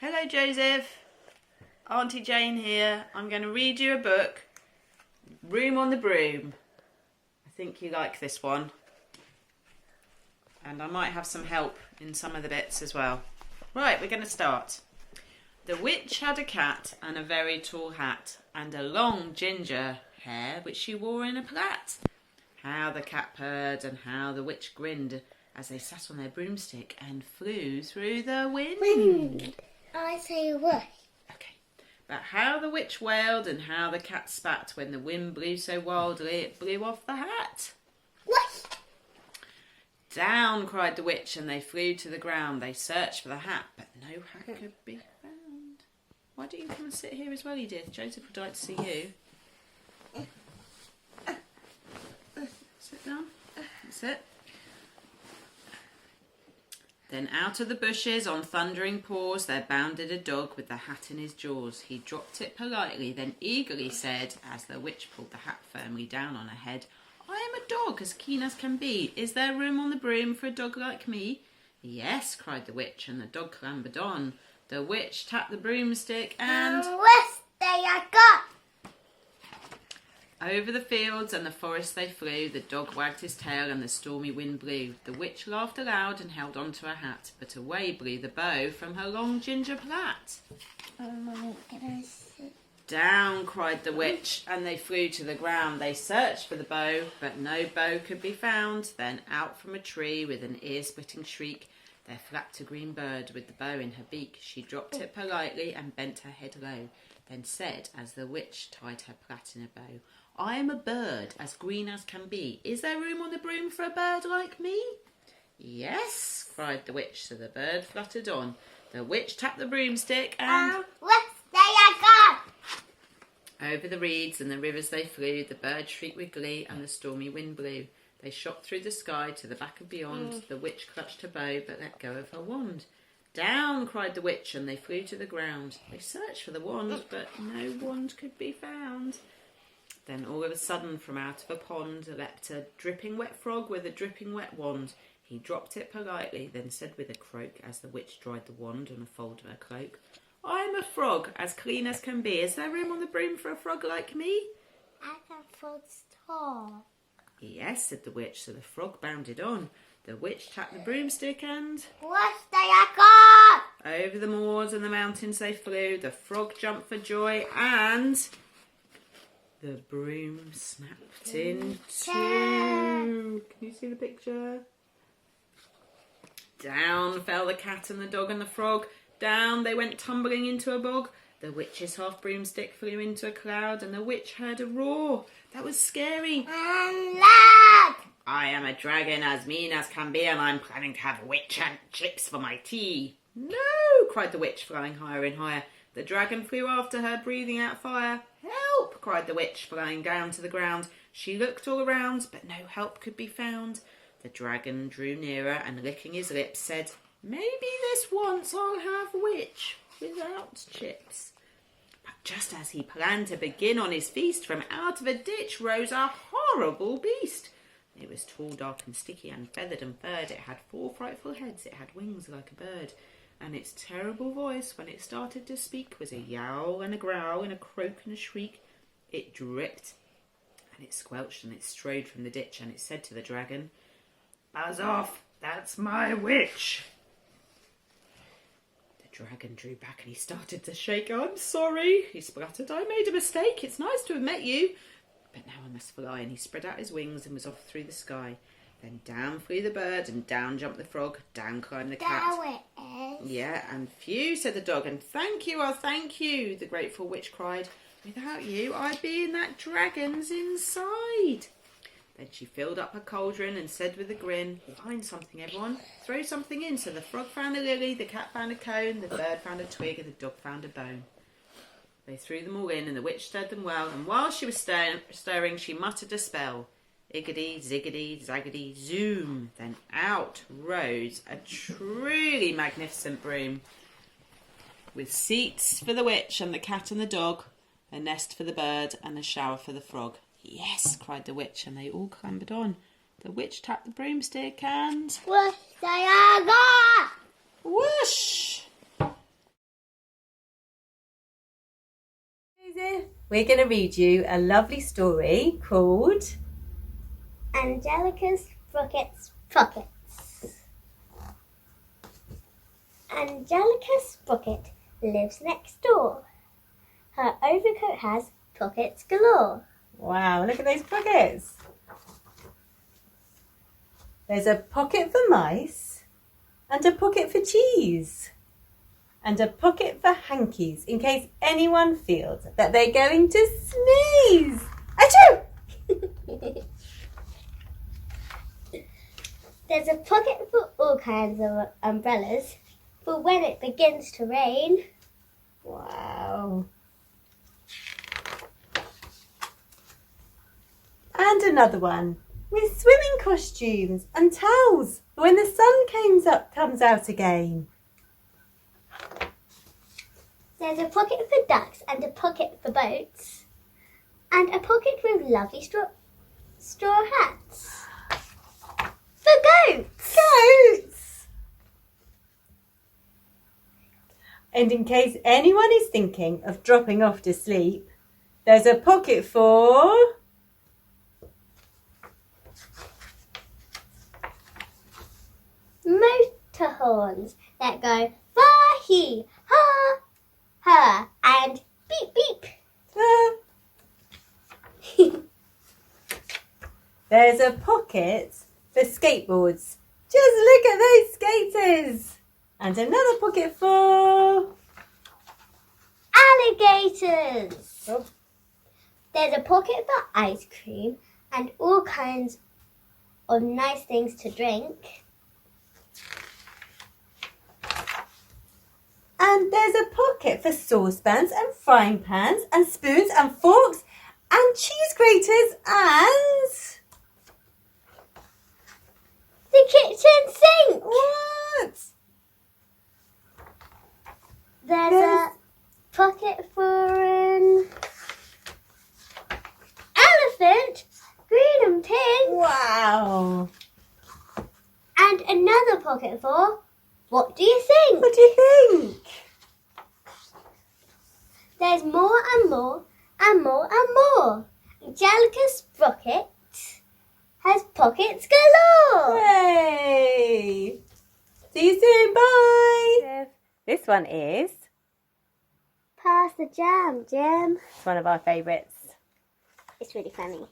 Hello Joseph, Auntie Jane here. I'm going to read you a book, Room on the Broom. I think you like this one. And I might have some help in some of the bits as well. Right, we're going to start. The witch had a cat and a very tall hat and a long ginger hair which she wore in a plait. How the cat purred and how the witch grinned as they sat on their broomstick and flew through the wind. I say what? Okay. But how the witch wailed and how the cat spat when the wind blew so wildly it blew off the hat. What? Down cried the witch and they flew to the ground. They searched for the hat, but no hat could be found. Why don't you come and sit here as well, Edith? Joseph would like to see you. Sit down. That's it. Then out of the bushes on thundering paws there bounded a dog with the hat in his jaws. He dropped it politely, then eagerly said, as the witch pulled the hat firmly down on her head, "I am a dog as keen as can be. Is there room on the broom for a dog like me?" "Yes," cried the witch, and the dog clambered on. The witch tapped the broomstick and West they are gone. over the fields and the forest they flew. The dog wagged his tail and the stormy wind blew. The witch laughed aloud and held on to her hat, but away blew the bow from her long ginger plait. Down cried the witch, and they flew to the ground. They searched for the bow, but no bow could be found. Then out from a tree with an ear-splitting shriek, there flapped a green bird with the bow in her beak. She dropped it politely and bent her head low, then said, as the witch tied her plait in a bow, "I am a bird as green as can be. Is there room on the broom for a bird like me?" "Yes," cried the witch, so the bird fluttered on. The witch tapped the broomstick and West they are gone. over the reeds and the rivers they flew. The bird shrieked with glee and the stormy wind blew. They shot through the sky to the back of beyond. The witch clutched her bow but let go of her wand. Down cried the witch and they flew to the ground. They searched for the wand but no wand could be found. Then all of a sudden from out of a pond leapt a dripping wet frog with a dripping wet wand. He dropped it politely, then said with a croak as the witch dried the wand on a fold of her cloak, "I am a frog as clean as can be. Is there room on the broom for a frog like me?" I can fold tall. "Yes," said the witch, so the frog bounded on. The witch tapped the broomstick and West they are gone. over the moors and the mountains they flew. The frog jumped for joy and the broom snapped in two. Can you see the picture? Down fell the cat and the dog and the frog. Down they went tumbling into a bog. The witch's half broomstick flew into a cloud and the witch heard a roar. That was scary. And loud. "I am a dragon as mean as can be and I'm planning to have witch and chips for my tea." "No," cried the witch, flying higher and higher. The dragon flew after her, breathing out fire. "Help!" cried the witch, flying down to the ground. She looked all around, but no help could be found. The dragon drew nearer and, licking his lips, said, "Maybe this once I'll have witch without chips." But just as he planned to begin on his feast, from out of a ditch rose a horrible beast. It was tall, dark and sticky, and feathered and furred. It had 4 frightful heads. It had wings like a bird. And its terrible voice, when it started to speak, was a yowl and a growl and a croak and a shriek. It dripped and it squelched and it strode from the ditch, and it said to the dragon, "Buzz off, that's my witch." The dragon drew back and he started to shake. "I'm sorry," he spluttered. "I made a mistake. It's nice to have met you, but now I must fly." And he spread out his wings and was off through the sky. Then down flew the bird and down jumped the frog. Down climbed the cat. There it is. "Yeah, and phew," said the dog. "And thank you, oh thank you," the grateful witch cried. "Without you, I'd be in that dragon's inside." Then she filled up her cauldron and said with a grin, "Find something, everyone. Throw something in." So the frog found a lily, the cat found a cone, the bird found a twig, and the dog found a bone. They threw them all in, and the witch stirred them well, and while she was stirring, she muttered a spell. Iggity, ziggity, zaggity, zoom. Then out rose a truly magnificent broom, with seats for the witch and the cat and the dog, a nest for the bird and a shower for the frog. "Yes," cried the witch, and they all clambered on. The witch tapped the broomstick and West they are gone. whoosh! we're going to read you a lovely story called Angelica's Sprocket's Pockets. Angelica Sprocket lives next door. Her overcoat has pockets galore. Wow, look at those pockets. There's a pocket for mice and a pocket for cheese and a pocket for hankies in case anyone feels that they're going to sneeze. Achoo! There's a pocket for all kinds of umbrellas for when it begins to rain. Wow. And another one with swimming costumes and towels for when the sun comes out again. There's a pocket for ducks and a pocket for boats. And a pocket with lovely straw hats. For goats! Goats! And in case anyone is thinking of dropping off to sleep, there's a pocket for motor horns that go fa-hee, ha, ha, and beep, beep. There's a pocket for skateboards. Just look at those skaters. And another pocket for Alligators. Oh. There's a pocket for ice cream and all kinds of nice things to drink. And there's a pocket for saucepans and frying pans and spoons and forks and cheese graters and The kitchen sink. what? There's a pocket for an elephant, green and pink. Wow. And another pocket for, what do you think? What do you think? There's more and more and more and more. Angelica Sprocket has pockets galore. Hooray! See you soon. Bye. This one is Pass the jam, Jim. one of our favourites. It's really funny.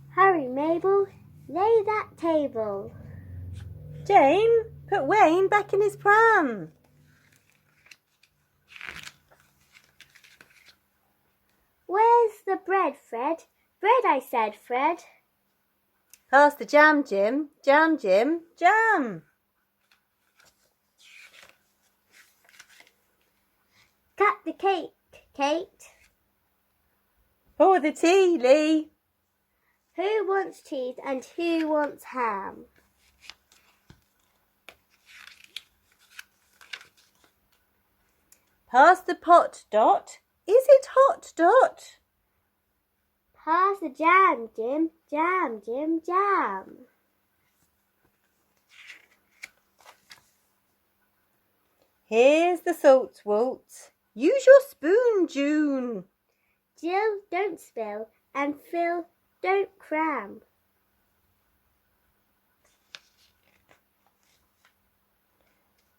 Hurry, Mabel. Lay that table. Jane, put Wayne back in his pram. Where's the bread, Fred? Bread, I said, Fred. Pass the jam, Jim. Jam, Jim. Jam. Cut the cake, Kate. Pour the tea, Lee. Who wants cheese and who wants ham? Pass the pot, Dot. Is it hot, Dot? Pass the jam, Jim. Jam, Jim, jam. Here's the salt, Walt. Use your spoon, June. Jill, don't spill, and Phil, don't cram.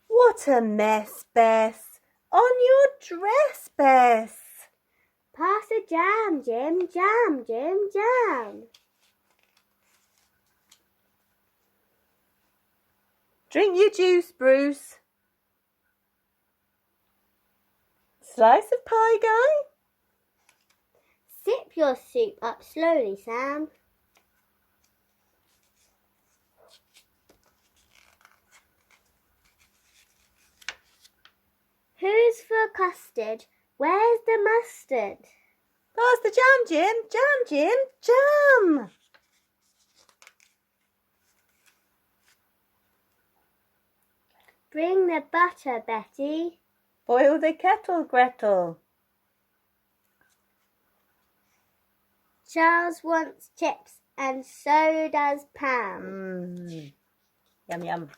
What a mess, Bess. On your dress, Bess. Pass the jam, Jim. Jam, Jim, jam. Drink your juice, Bruce. Slice of pie, Guy. Sip your soup up slowly, Sam. Who's for custard? Where's the mustard? Pass the jam, Jim. Jam, Jim. Jam. Bring the butter, Betty. Boil the kettle, Gretel. Charles wants chips And so does Pam. Yum, yum.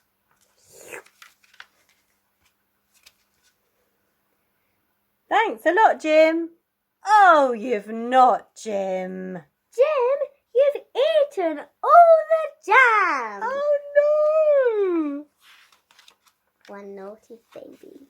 Thanks a lot, Jim. Oh, you've not, Jim. Jim, you've eaten all the jam. Oh, no. One naughty baby.